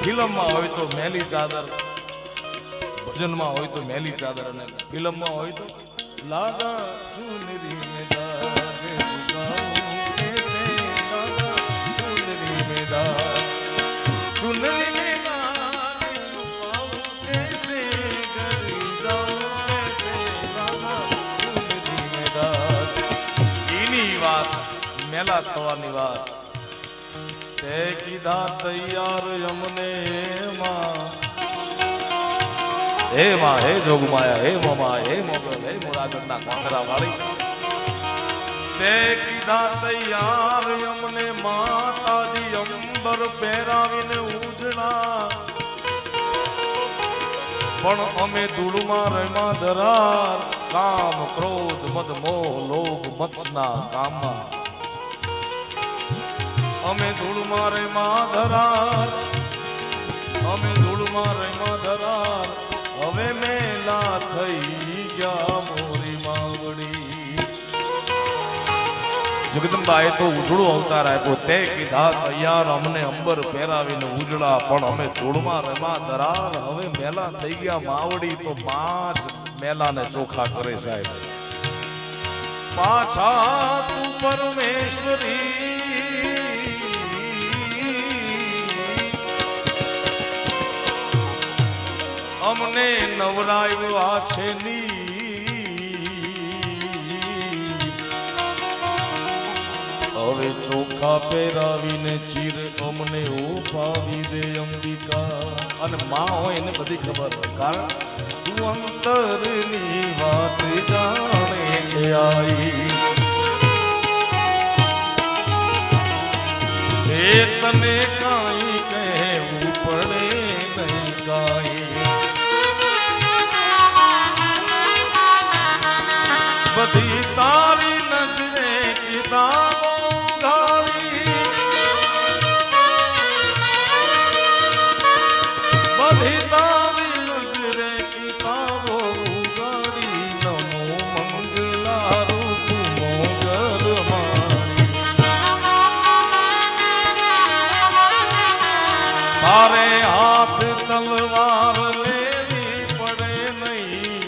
ફિલ્મમાં હોય તો મેલી ચાદર, ભજનમાં હોય તો મેલી ચાદર, અને ફિલ્મમાં હોય તો લાગા ચુનરી મે દાગે ઝુકાઉં કેસે, લાગા ચુનરી મે દાગ, ચુનરી મે દાગે ઝુકાઉં કેસે, ગરી જાઉં કેસે, લાગા ચુનરી મે દાગ. એની વાત મેલા થવાની વાત તે કીધા તૈયાર અમને માં, હે માં, હે જોગમાયા, હે મમા, હે મોગલ, હે મોરાગઢના કાંકરા વાળી, તે કીધા તૈયાર અમને માતાજી અંબર પહેરાવીને ઉજળા, પણ અમે ધૂળમાં રમા ધરાર, કામ ક્રોધ મદ મોહ લોભ મત્સના કામમાં અમે ધૂળમાં રમા ધરાર, અમે ધૂળમાં રમા ધરાર, હવે મેલા થઈ ગયા મોરી માવડી. જગદંબાએ તો ઉજળો અવતાર આપ્યો, તે કીધા તૈયાર અમને અંબર પહેરાવીને ઉજળા, પણ અમે ધૂળમાં રમા ધરાર, હવે મેલા થઈ ગયા માવડી. તો પાંચ મેલાને ચોખા કરે સાહેબ. પાછા તું પરમેશ્વરી અમને નવરાવ્યા છે ની, હવે ચોખા પહેરાવીને ચીર અમને ઉપાવી દે અંબિકા. અને માં હોય એને બધી ખબર હોય, કારણ તું અંતરની વાત જાણે છે આઈ, એ તને કાંઈ કહેવું પડે નહીં કાંઈ, બધી તારી નજરે કિતાબો ઉઘાડી, બધી તારી નજરે કિતાબો ઉઘાડી, નમો મંગલા રૂપ મોગલ મારી, તારે હાથ તલવાર લેવી પડે નહીં,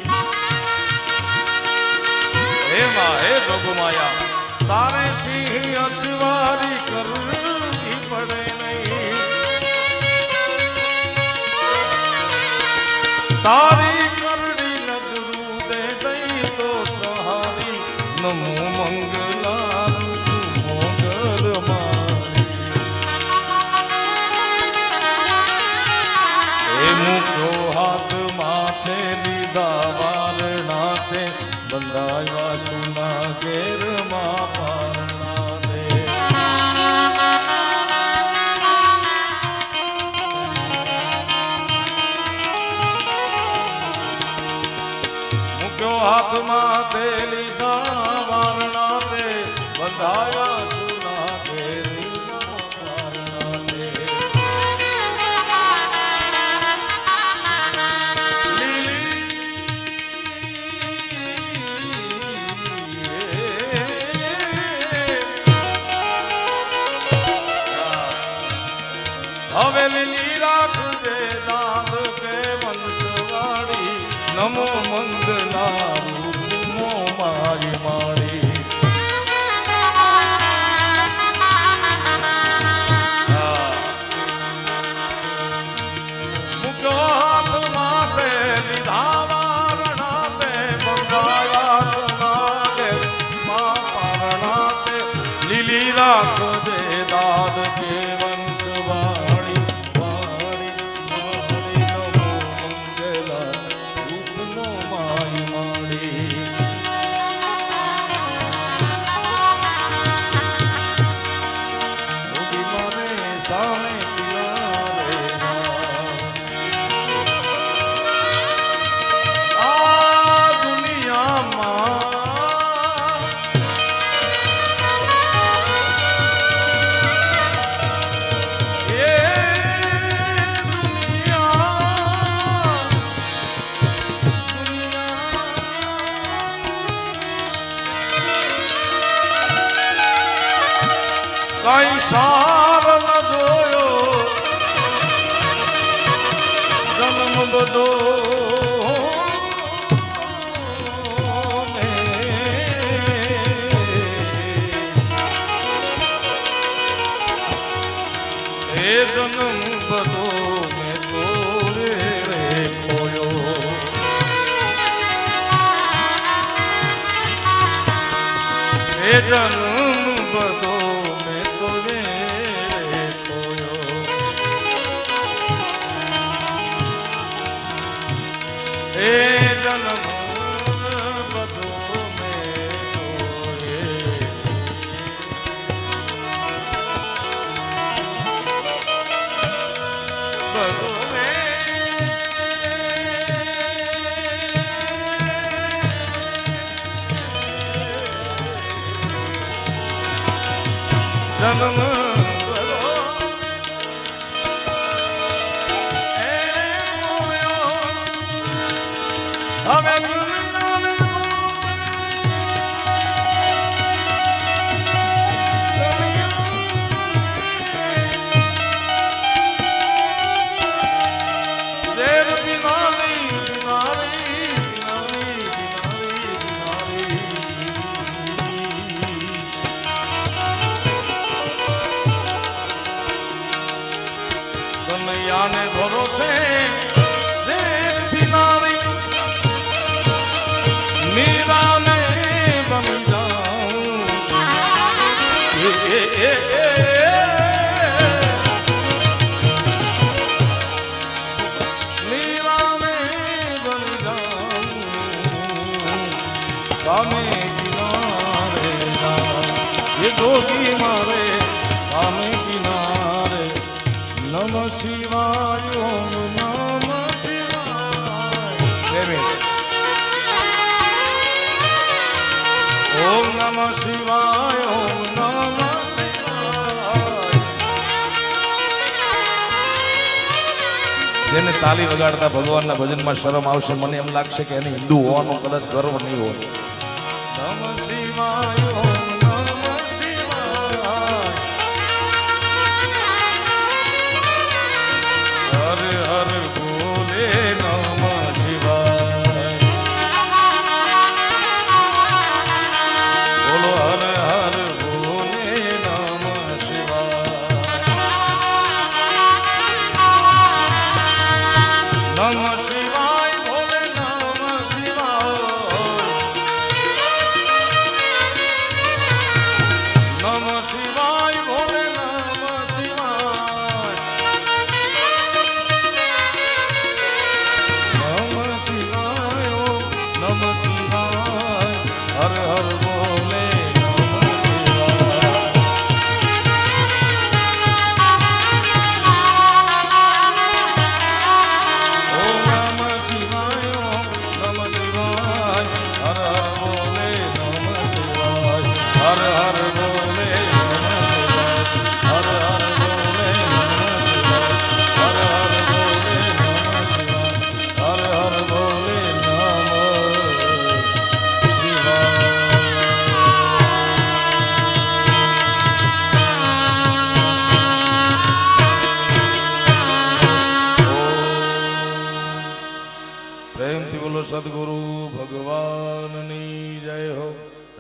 હે માં, હે જોગમાયા, તારે સિંહ અસવારી કરવી પડે નહીં, તારી કરડી નજરું દે દઈ તો સહારી, નમો મંગલા મોગલ મારી. હે મૂક્યો હાથ માથે લીધા વારણા, તે બંધાયા સુના ઘેરમાં પારણા દે. મૂક્યો હાથમાં તે લીધા વારણા, તે બંધાયા સુના ઘેરમાં પારણા દે. હવે લીલી રાખજે દાદ કે વંશવાળી, નમો મંગલા રૂપમો મારી માળી. મૂક્યો હાથ માથે લીધા વારણા, તે બંધાયા સોના ઘેરમાં પારણા, તે લીલી રાખજે દાદ કે વંશવાળી, વાળી વાળી, નમો મંગલા રૂપમો મારી માળી. મોદી મારે સામે કિનારે આ દુનિયામાં કઈ સાર ન જોયો જન્મ બધો મેં તો વેળે ખોયો. એ જન્મ બધો મેં બધો જન્મ હવે કનૈયાને ભરોસે ઝેર પીનારી મીરાને બની જાઉં. મીરાને બની જાઉં સામે કિનારે એ જોગી મારે સામે કિનારે. નમ શિવાય ઓમ નમ શિવાય ઓમ નમ શિવાય ઓમ નમ શિવાય. જેને તાલી વગાડતા ભગવાનના ભજનમાં શરમ આવશે, મને એમ લાગશે કે એને હિન્દુ હોવાનો કદાચ ગર્વ નહીં હોય. નમ શિવાય ઓમ નમ શિવાય હર હર બોલે નમ શિવાય. બોલો હર હર બોલે નમ શિવાય. નમ શિવાય બોલે નમ શિવાય. નમ શિવાય બોલે નમ શિવાય. નમ શિવાય નમ શિવાય હર હર બોલે નમ શિવાય. ઓમ નમ શિવાય નમ શિવાય હર હર બોલે નમ શિવાય. હર હર બોલે નમ શિવાય. હર હર બોલે નમ શિવાય. હર હર બોલે નમ શિવાય. હર હર બોલે નમ પ્રેમથી બોલો સદગુરુ ભગવાનની જય હો.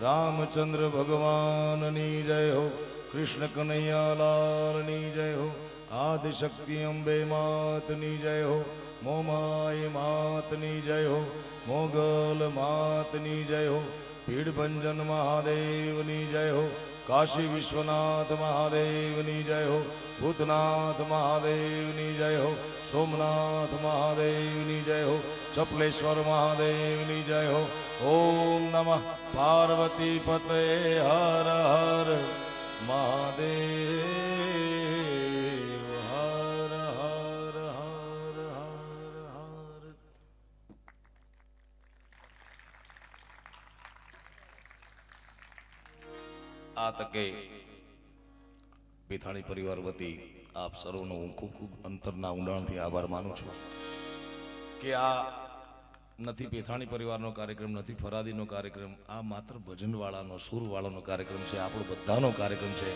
રામચંદ્ર ભગવાનની જય હો. કૃષ્ણ કનૈયાલાલની જય હો. આદિશક્તિ અંબે માતની જય હો. મોમાઈ માતની જય હો. મોગલ માતની જય હો. ભીડભંજન મહાદેવની જય હો. કાશી વિશ્વનાથ મહાદેવની જય હો. ભૂતનાથ મહાદેવની જય હો. સોમનાથ મહાદેવની જય હો. ચપલેશ્વર મહાદેવની જય હો. ઓમ નમઃ પાર્વતી પતે હર હર મહાદેવ. હર હર હર હર હર. આ તકે પેથાણી પરિવાર વતી આપ સર્વનો હું ખૂબ ખૂબ અંતરના ઊંડાણથી આભાર માનું છું કે આ નથી પેથાણી પરિવારનો કાર્યક્રમ, નથી ફરાદીનો કાર્યક્રમ, આ માત્ર ભજનવાળાનો સૂરવાળાનો કાર્યક્રમ છે, આપણો બધાનો કાર્યક્રમ છે.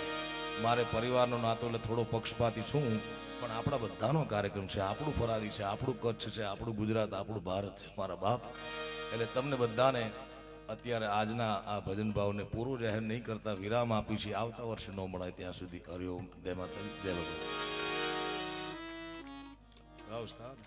મારે પરિવારનો નાતો એટલે થોડો પક્ષપાતી છું, પણ આપણા બધાનો કાર્યક્રમ છે. આપણું ફરાદી છે, આપણું કચ્છ છે, આપણું ગુજરાત, આપણું ભારત છે, મારા બાપ. એટલે તમને બધાને અત્યારે આજના આ ભજન ભાવને પૂરું જાહેર નહીં કરતા વિરામ આપી છે. આવતા વર્ષે ન મળાય ત્યાં સુધી હરિઓમ, જય માતા, જય ભગવાન. ઉસ્તાદ.